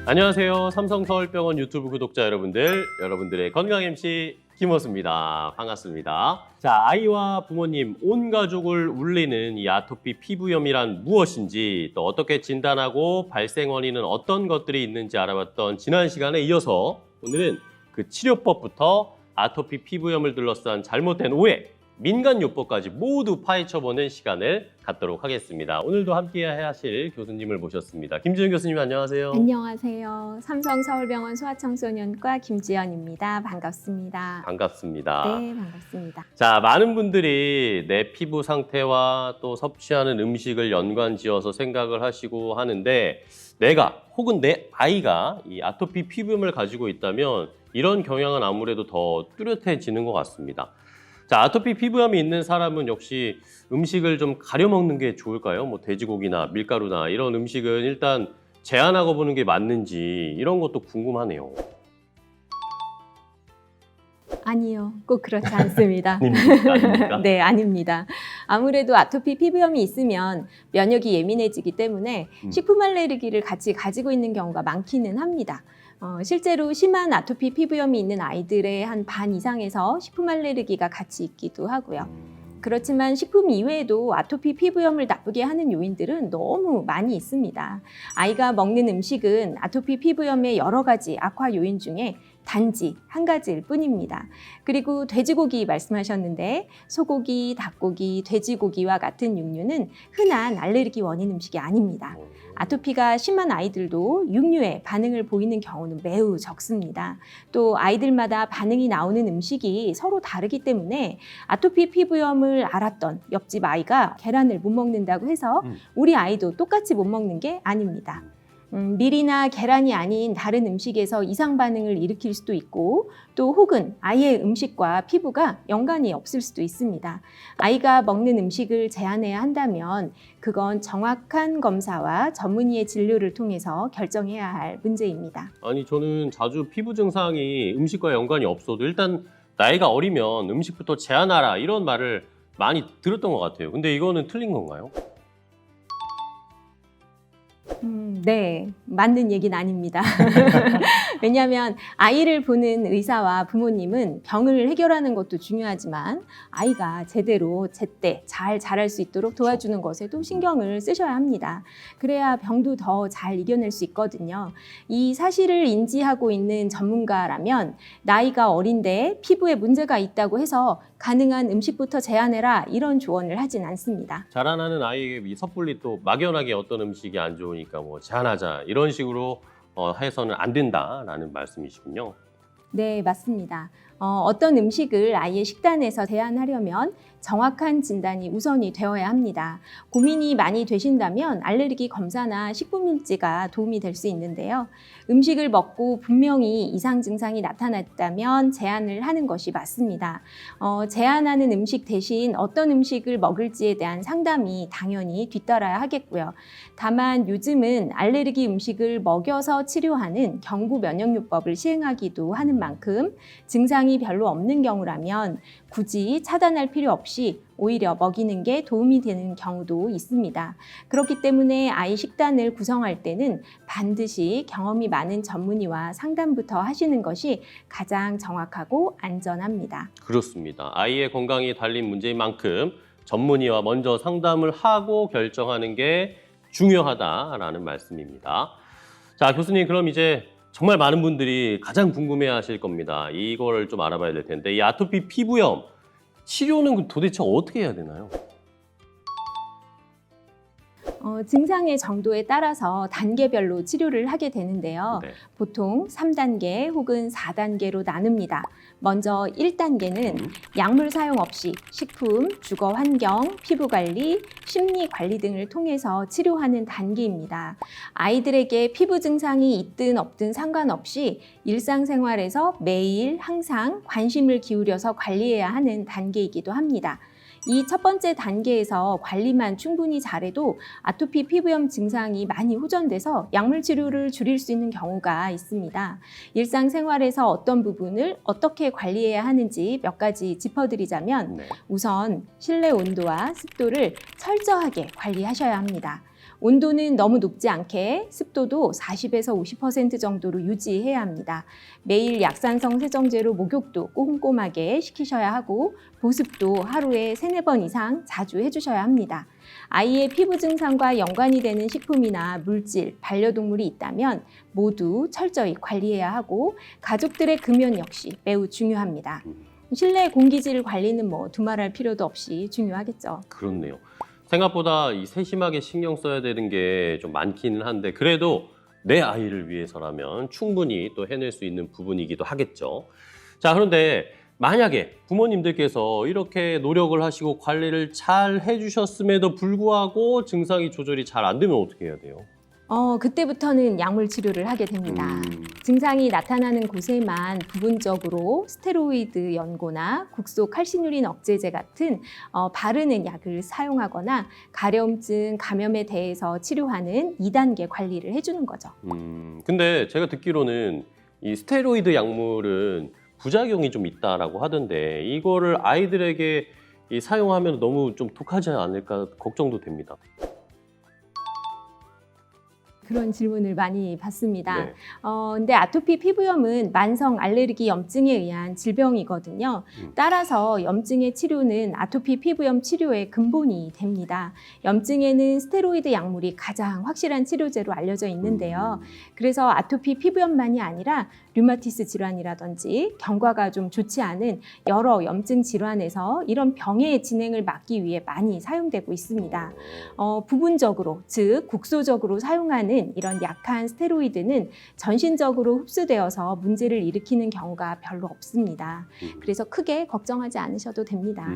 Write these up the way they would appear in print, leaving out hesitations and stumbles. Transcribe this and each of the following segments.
안녕하세요. 삼성서울병원 유튜브 구독자 여러분들, 여러분들의 건강 MC 김호수입니다. 반갑습니다. 자, 아이와 부모님, 온 가족을 울리는 이 아토피 피부염이란 무엇인지, 또 어떻게 진단하고 발생 원인은 어떤 것들이 있는지 알아봤던 지난 시간에 이어서 오늘은 그 치료법부터 아토피 피부염을 둘러싼 잘못된 오해, 민간요법까지 모두 파헤쳐보는 시간을 갖도록 하겠습니다. 오늘도 함께 하실 교수님을 모셨습니다. 김지연 교수님 안녕하세요. 안녕하세요. 삼성서울병원 소아청소년과 김지연입니다. 반갑습니다. 반갑습니다. 네, 반갑습니다. 자, 많은 분들이 내 피부 상태와 또 섭취하는 음식을 연관지어서 생각을 하시고 하는데, 내가 혹은 내 아이가 이 아토피 피부염을 가지고 있다면 이런 경향은 아무래도 더 뚜렷해지는 것 같습니다. 자, 아토피 피부염이 있는 사람은 역시 음식을 좀 가려 먹는 게 좋을까요? 뭐 돼지고기나 밀가루나 이런 음식은 일단 제한하고 보는 게 맞는지 이런 것도 궁금하네요. 아니요, 꼭 그렇지 않습니다. 아닙니까? 네, 아닙니다. 아무래도 아토피 피부염이 있으면 면역이 예민해지기 때문에 식품 알레르기를 같이 가지고 있는 경우가 많기는 합니다. 실제로 심한 아토피 피부염이 있는 아이들의 한 반 이상에서 식품 알레르기가 같이 있기도 하고요. 그렇지만 식품 이외에도 아토피 피부염을 나쁘게 하는 요인들은 너무 많이 있습니다. 아이가 먹는 음식은 아토피 피부염의 여러 가지 악화 요인 중에 단지 한 가지일 뿐입니다. 그리고 돼지고기 말씀하셨는데 소고기, 닭고기, 돼지고기와 같은 육류는 흔한 알레르기 원인 음식이 아닙니다. 아토피가 심한 아이들도 육류에 반응을 보이는 경우는 매우 적습니다. 또 아이들마다 반응이 나오는 음식이 서로 다르기 때문에 아토피 피부염을 앓았던 옆집 아이가 계란을 못 먹는다고 해서 우리 아이도 똑같이 못 먹는 게 아닙니다. 밀이나 계란이 아닌 다른 음식에서 이상 반응을 일으킬 수도 있고, 또 혹은 아이의 음식과 피부가 연관이 없을 수도 있습니다. 아이가 먹는 음식을 제한해야 한다면 그건 정확한 검사와 전문의의 진료를 통해서 결정해야 할 문제입니다. 아니, 저는 자주 피부 증상이 음식과 연관이 없어도 일단 나이가 어리면 음식부터 제한하라 이런 말을 많이 들었던 것 같아요. 근데 이거는 틀린 건가요? 네, 맞는 얘기는 아닙니다. 왜냐하면 아이를 보는 의사와 부모님은 병을 해결하는 것도 중요하지만 아이가 제대로 제때 잘 자랄 수 있도록 도와주는 것에도 신경을 쓰셔야 합니다. 그래야 병도 더 잘 이겨낼 수 있거든요. 이 사실을 인지하고 있는 전문가라면 나이가 어린데 피부에 문제가 있다고 해서 가능한 음식부터 제한해라 이런 조언을 하진 않습니다. 자라나는 아이에게 이 섣불리 또 막연하게 어떤 음식이 안 좋으니까 뭐 제한하자 이런 식으로 해서는 안 된다라는 말씀이시군요. 네, 맞습니다. 어떤 음식을 아이의 식단에서 제한하려면 정확한 진단이 우선이 되어야 합니다. 고민이 많이 되신다면 알레르기 검사나 식품일지가 도움이 될 수 있는데요. 음식을 먹고 분명히 이상 증상이 나타났다면 제한을 하는 것이 맞습니다. 제한하는 음식 대신 어떤 음식을 먹을지에 대한 상담이 당연히 뒤따라야 하겠고요. 다만 요즘은 알레르기 음식을 먹여서 치료하는 경구 면역요법을 시행하기도 하는 만큼 증상이 별로 없는 경우라면 굳이 차단할 필요 없이 오히려 먹이는 게 도움이 되는 경우도 있습니다. 그렇기 때문에 아이 식단을 구성할 때는 반드시 경험이 많은 전문의와 상담부터 하시는 것이 가장 정확하고 안전합니다. 그렇습니다. 아이의 건강이 달린 문제인 만큼 전문의와 먼저 상담을 하고 결정하는 게 중요하다라는 말씀입니다. 자, 교수님, 그럼 이제 정말 많은 분들이 가장 궁금해하실 겁니다. 이걸 좀 알아봐야 될 텐데, 이 아토피 피부염 치료는 도대체 어떻게 해야 되나요? 증상의 정도에 따라서 단계별로 치료를 하게 되는데요. 네. 보통 3단계 혹은 4단계로 나눕니다. 먼저 1단계는 약물 사용 없이 식품, 주거 환경, 피부 관리, 심리 관리 등을 통해서 치료하는 단계입니다. 아이들에게 피부 증상이 있든 없든 상관없이 일상생활에서 매일 항상 관심을 기울여서 관리해야 하는 단계이기도 합니다. 이 첫 번째 단계에서 관리만 충분히 잘해도 아토피 피부염 증상이 많이 호전돼서 약물 치료를 줄일 수 있는 경우가 있습니다. 일상생활에서 어떤 부분을 어떻게 관리해야 하는지 몇 가지 짚어드리자면 우선 실내 온도와 습도를 철저하게 관리하셔야 합니다. 온도는 너무 높지 않게 습도도 40에서 50% 정도로 유지해야 합니다. 매일 약산성 세정제로 목욕도 꼼꼼하게 시키셔야 하고 보습도 하루에 3-4번 이상 자주 해주셔야 합니다. 아이의 피부 증상과 연관이 되는 식품이나 물질, 반려동물이 있다면 모두 철저히 관리해야 하고 가족들의 금연 역시 매우 중요합니다. 실내 공기질 관리는 뭐 두말할 필요도 없이 중요하겠죠. 그렇네요. 생각보다 이 세심하게 신경 써야 되는 게 좀 많기는 한데 그래도 내 아이를 위해서라면 충분히 또 해낼 수 있는 부분이기도 하겠죠. 자, 그런데 만약에 부모님들께서 이렇게 노력을 하시고 관리를 잘 해주셨음에도 불구하고 증상이 조절이 잘 안 되면 어떻게 해야 돼요? 그때부터는 약물 치료를 하게 됩니다. 증상이 나타나는 곳에만 부분적으로 스테로이드 연고나 국소 칼시누린 억제제 같은 바르는 약을 사용하거나 가려움증, 감염에 대해서 치료하는 2단계 관리를 해주는 거죠. 근데 제가 듣기로는 이 스테로이드 약물은 부작용이 좀 있다라고 하던데 이거를 아이들에게 사용하면 너무 좀 독하지 않을까 걱정도 됩니다. 그런 질문을 많이 받습니다. 네. 근데 아토피 피부염은 만성 알레르기 염증에 의한 질병이거든요. 따라서 염증의 치료는 아토피 피부염 치료의 근본이 됩니다. 염증에는 스테로이드 약물이 가장 확실한 치료제로 알려져 있는데요. 그래서 아토피 피부염만이 아니라 류마티스 질환이라든지 경과가 좀 좋지 않은 여러 염증 질환에서 이런 병의 진행을 막기 위해 많이 사용되고 있습니다. 부분적으로, 즉 국소적으로 사용하는 이런 약한 스테로이드는 전신적으로 흡수되어서 문제를 일으키는 경우가 별로 없습니다. 그래서 크게 걱정하지 않으셔도 됩니다.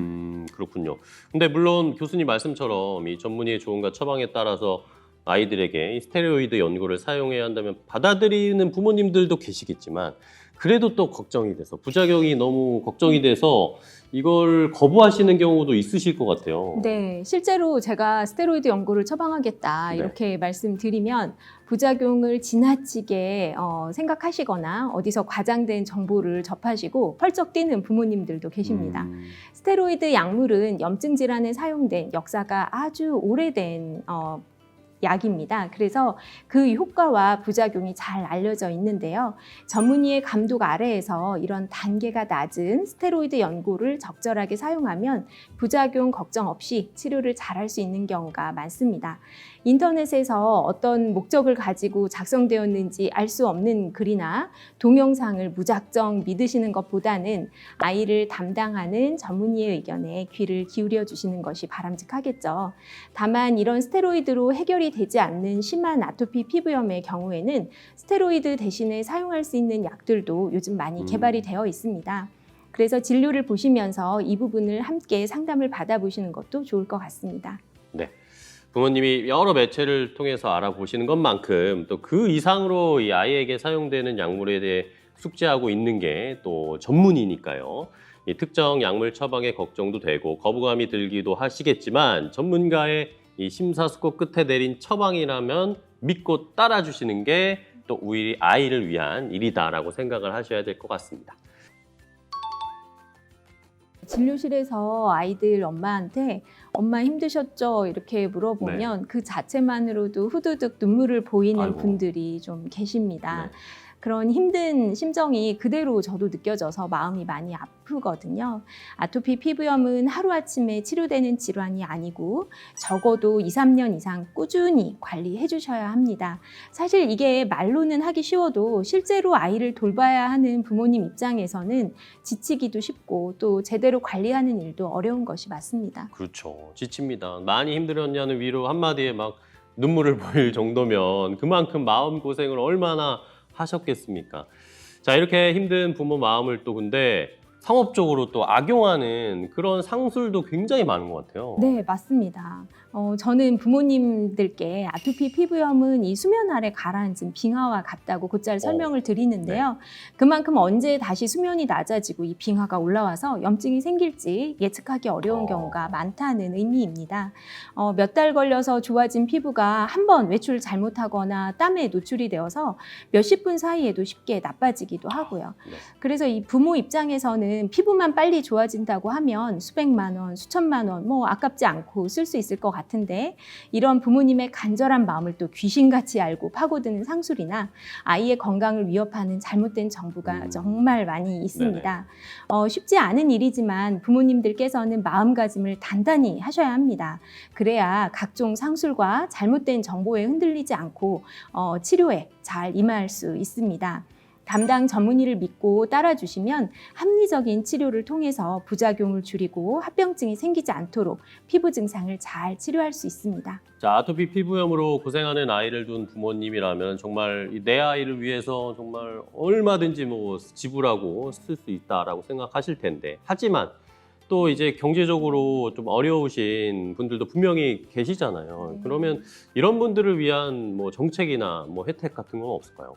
그렇군요. 근데 물론 교수님 말씀처럼 이 전문의의 조언과 처방에 따라서 아이들에게 이 스테로이드 연고를 사용해야 한다면 받아들이는 부모님들도 계시겠지만 그래도 또 걱정이 돼서 부작용이 너무 걱정이 돼서 이걸 거부하시는 경우도 있으실 것 같아요. 네, 실제로 제가 스테로이드 연고를 처방하겠다 이렇게 말씀드리면 부작용을 지나치게 생각하시거나 어디서 과장된 정보를 접하시고 펄쩍 뛰는 부모님들도 계십니다. 스테로이드 약물은 염증 질환에 사용된 역사가 아주 오래된 약입니다. 그래서 그 효과와 부작용이 잘 알려져 있는데요. 전문의의 감독 아래에서 이런 단계가 낮은 스테로이드 연고를 적절하게 사용하면 부작용 걱정 없이 치료를 잘할 수 있는 경우가 많습니다. 인터넷에서 어떤 목적을 가지고 작성되었는지 알 수 없는 글이나 동영상을 무작정 믿으시는 것보다는 아이를 담당하는 전문의의 의견에 귀를 기울여 주시는 것이 바람직하겠죠. 다만 이런 스테로이드로 해결이 되지 않는 심한 아토피 피부염의 경우에는 스테로이드 대신에 사용할 수 있는 약들도 요즘 많이 개발이 되어 있습니다. 그래서 진료를 보시면서 이 부분을 함께 상담을 받아보시는 것도 좋을 것 같습니다. 네. 부모님이 여러 매체를 통해서 알아보시는 것만큼 또 그 이상으로 이 아이에게 사용되는 약물에 대해 숙지하고 있는 게 또 전문이니까요. 이 특정 약물 처방에 걱정도 되고 거부감이 들기도 하시겠지만 전문가의 이 심사숙고 끝에 내린 처방이라면 믿고 따라주시는 게 또 우리 아이를 위한 일이다라고 생각을 하셔야 될 것 같습니다. 진료실에서 아이들 엄마한테 엄마 힘드셨죠? 이렇게 물어보면 그 자체만으로도 후두둑 눈물을 보이는 분들이 좀 계십니다. 그런 힘든 심정이 그대로 저도 느껴져서 마음이 많이 아프거든요. 아토피 피부염은 하루아침에 치료되는 질환이 아니고 적어도 2-3년 이상 꾸준히 관리해 주셔야 합니다. 사실 이게 말로는 하기 쉬워도 실제로 아이를 돌봐야 하는 부모님 입장에서는 지치기도 쉽고 또 제대로 관리하는 일도 어려운 것이 맞습니다. 그렇죠. 지칩니다. 많이 힘들었냐는 위로 한마디에 막 눈물을 보일 정도면 그만큼 마음고생을 얼마나 하셨겠습니까? 자, 이렇게 힘든 부모 마음을 또 근데 상업적으로 또 악용하는 그런 상술도 굉장히 많은 것 같아요. 네, 맞습니다. 저는 부모님들께 아토피 피부염은 이 수면 아래 가라앉은 빙하와 같다고 곧잘 설명을 드리는데요. 그만큼 언제 다시 수면이 낮아지고 이 빙하가 올라와서 염증이 생길지 예측하기 어려운 경우가 많다는 의미입니다. 몇 달 걸려서 좋아진 피부가 한번 외출 잘못하거나 땀에 노출이 되어서 몇십 분 사이에도 쉽게 나빠지기도 하고요. 그래서 이 부모 입장에서는 우리나라에서는 피부만 빨리 좋아진다고 하면 수백만 원, 수천만 원, 뭐 아깝지 않고 쓸 수 있을 것 같은데 이런 부모님의 간절한 마음을 또 귀신같이 알고 파고드는 상술이나 아이의 건강을 위협하는 잘못된 정보가 정말 많이 있습니다. 쉽지 않은 일이지만 부모님들께서는 마음가짐을 단단히 하셔야 합니다. 그래야 각종 상술과 잘못된 정보에 흔들리지 않고 치료에 잘 임할 수 있습니다. 담당 전문의를 믿고 따라주시면 합리적인 치료를 통해서 부작용을 줄이고 합병증이 생기지 않도록 피부 증상을 잘 치료할 수 있습니다. 자, 아토피 피부염으로 고생하는 아이를 둔 부모님이라면 정말 내 아이를 위해서 정말 얼마든지 뭐 지불하고 쓸 수 있다라고 생각하실 텐데, 하지만 또 이제 경제적으로 좀 어려우신 분들도 분명히 계시잖아요. 그러면 이런 분들을 위한 뭐 정책이나 뭐 혜택 같은 건 없을까요?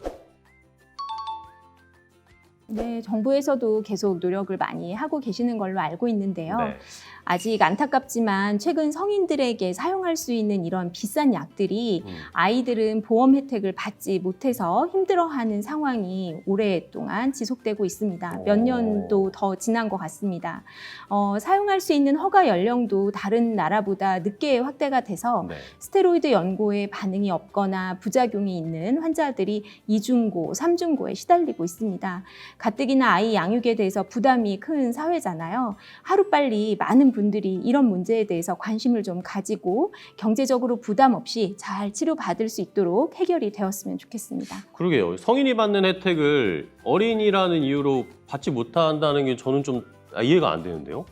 네, 정부에서도 계속 노력을 많이 하고 계시는 걸로 알고 있는데요. 네. 아직 안타깝지만 최근 성인들에게 사용할 수 있는 이런 비싼 약들이 아이들은 보험 혜택을 받지 못해서 힘들어하는 상황이 오랫동안 지속되고 있습니다. 몇 년도 더 지난 것 같습니다. 사용할 수 있는 허가 연령도 다른 나라보다 늦게 확대가 돼서 네. 스테로이드 연고에 반응이 없거나 부작용이 있는 환자들이 이중고, 삼중고에 시달리고 있습니다. 가뜩이나 아이 양육에 대해서 부담이 큰 사회잖아요. 하루빨리 많은 분들이 이런 문제에 대해서 관심을 좀 가지고 경제적으로 부담 없이 잘 치료받을 수 있도록 해결이 되었으면 좋겠습니다. 그러게요. 성인이 받는 혜택을 어린이라는 이유로 받지 못한다는 게 저는 좀 이해가 안 되는데요.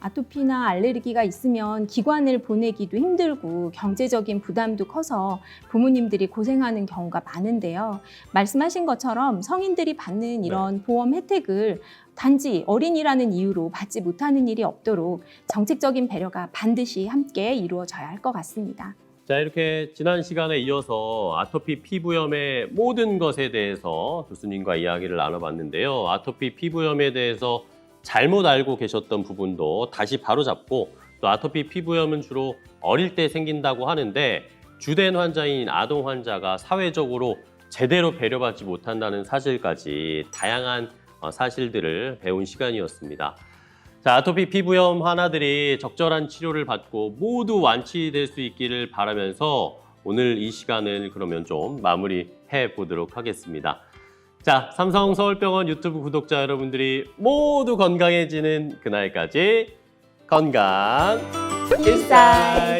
아토피나 알레르기가 있으면 기관을 보내기도 힘들고 경제적인 부담도 커서 부모님들이 고생하는 경우가 많은데요. 말씀하신 것처럼 성인들이 받는 이런 보험 혜택을 단지 어린이라는 이유로 받지 못하는 일이 없도록 정책적인 배려가 반드시 함께 이루어져야 할 것 같습니다. 자, 이렇게 지난 시간에 이어서 아토피 피부염의 모든 것에 대해서 교수님과 이야기를 나눠봤는데요. 아토피 피부염에 대해서 잘못 알고 계셨던 부분도 다시 바로잡고, 또 아토피 피부염은 주로 어릴 때 생긴다고 하는데 주된 환자인 아동 환자가 사회적으로 제대로 배려받지 못한다는 사실까지 다양한 사실들을 배운 시간이었습니다. 자, 아토피 피부염 하나들이 적절한 치료를 받고 모두 완치될 수 있기를 바라면서 오늘 이 시간을 그러면 좀 마무리해 보도록 하겠습니다. 자, 삼성서울병원 유튜브 구독자 여러분들이 모두 건강해지는 그날까지 건강 인사이트!